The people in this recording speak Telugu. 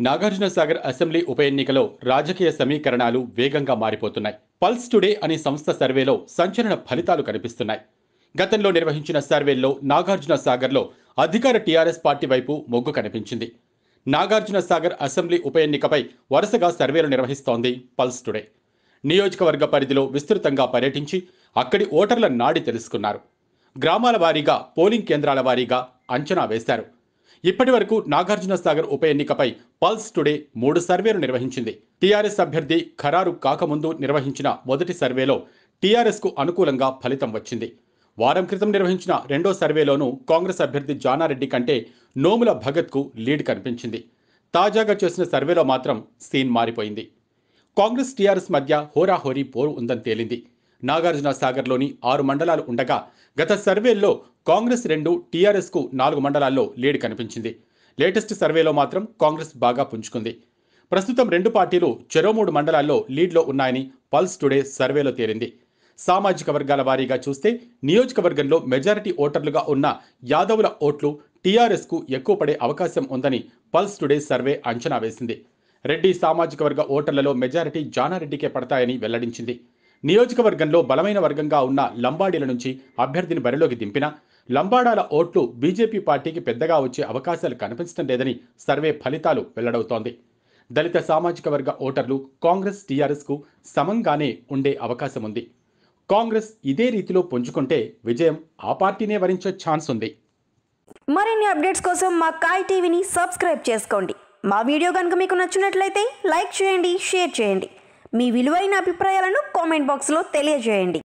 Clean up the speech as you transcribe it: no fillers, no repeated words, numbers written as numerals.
నాగార్జునసాగర్ అసెంబ్లీ ఉప ఎన్నికలో రాజకీయ సమీకరణాలు వేగంగా మారిపోతున్నాయి. పల్స్ టుడే అనే సంస్థ సర్వేలో సంచలన ఫలితాలు కనిపిస్తున్నాయి. గతంలో నిర్వహించిన సర్వేల్లో నాగార్జునసాగర్లో అధికార టీఆర్ఎస్ పార్టీ వైపు మొగ్గు కనిపించింది. నాగార్జునసాగర్ అసెంబ్లీ ఉప ఎన్నికపై వరుసగా సర్వేలు నిర్వహిస్తోంది పల్స్ టుడే. నియోజకవర్గ పరిధిలో విస్తృతంగా పర్యటించి అక్కడి ఓటర్ల నాడి తెలుసుకున్నారు. గ్రామాల వారీగా, పోలింగ్ కేంద్రాల వారీగా అంచనా వేశారు. ఇప్పటి వరకు నాగార్జునసాగర్ ఉప ఎన్నికపై పల్స్ టుడే 3 సర్వేలు నిర్వహించింది. టీఆర్ఎస్ అభ్యర్థి ఖరారు కాకముందు నిర్వహించిన మొదటి సర్వేలో టీఆర్ఎస్కు అనుకూలంగా ఫలితం వచ్చింది. వారం క్రితం నిర్వహించిన రెండో సర్వేలోనూ కాంగ్రెస్ అభ్యర్థి జానారెడ్డి కంటే నోముల భగత్కు లీడ్ కనిపించింది. తాజాగా చేసిన సర్వేలో మాత్రం సీన్ మారిపోయింది. కాంగ్రెస్ టీఆర్ఎస్ మధ్య హోరాహోరీ పోరు ఉందని తేలింది. నాగార్జునసాగర్లోని 6 మండలాలు ఉండగా గత సర్వేల్లో కాంగ్రెస్ 2, టీఆర్ఎస్కు 4 మండలాల్లో లీడ్ కనిపించింది. లేటెస్ట్ సర్వేలో మాత్రం కాంగ్రెస్ బాగా పుంజుకుంది. ప్రస్తుతం 2 పార్టీలు చెరో 3 మండలాల్లో లీడ్లో ఉన్నాయని పల్స్ టుడే సర్వేలో తేలింది. సామాజిక వర్గాల వారీగా చూస్తే నియోజకవర్గంలో మెజారిటీ ఓటర్లుగా ఉన్న యాదవుల ఓట్లు టీఆర్ఎస్కు ఎక్కువ పడే అవకాశం ఉందని పల్స్ టుడే సర్వే అంచనా వేసింది. రెడ్డి సామాజిక వర్గ ఓటర్లలో మెజారిటీ జానారెడ్డికే పడతాయని వెల్లడించింది. నియోజకవర్గంలో బలమైన వర్గంగా ఉన్న లంబాడీల నుంచి అభ్యర్థిని బరిలోకి దింపినా లంబాడాల ఓట్లు బీజేపీ పార్టీకి పెద్దగా వచ్చే అవకాశాలు కనిపించడం లేదని సర్వే ఫలితాలు వెల్లడవుతోంది. దళిత సామాజిక వర్గ ఓటర్లు కాంగ్రెస్ టీఆర్ఎస్కు సమంగానే ఉండే అవకాశం ఉంది. కాంగ్రెస్ ఇదే రీతిలో పుంజుకుంటే విజయం ఆ పార్టీనే వరించే ఛాన్స్ ఉంది. మరిన్ని అప్డేట్స్ కోసం మా కాయ్ టీవీని సబ్స్క్రైబ్ చేసుకోండి. మా వీడియో కనుక మీకు నచ్చినట్లయితే లైక్ చేయండి, షేర్ చేయండి. మీ విలువైన అభిప్రాయాలను కామెంట్ బాక్స్లో తెలియజేయండి.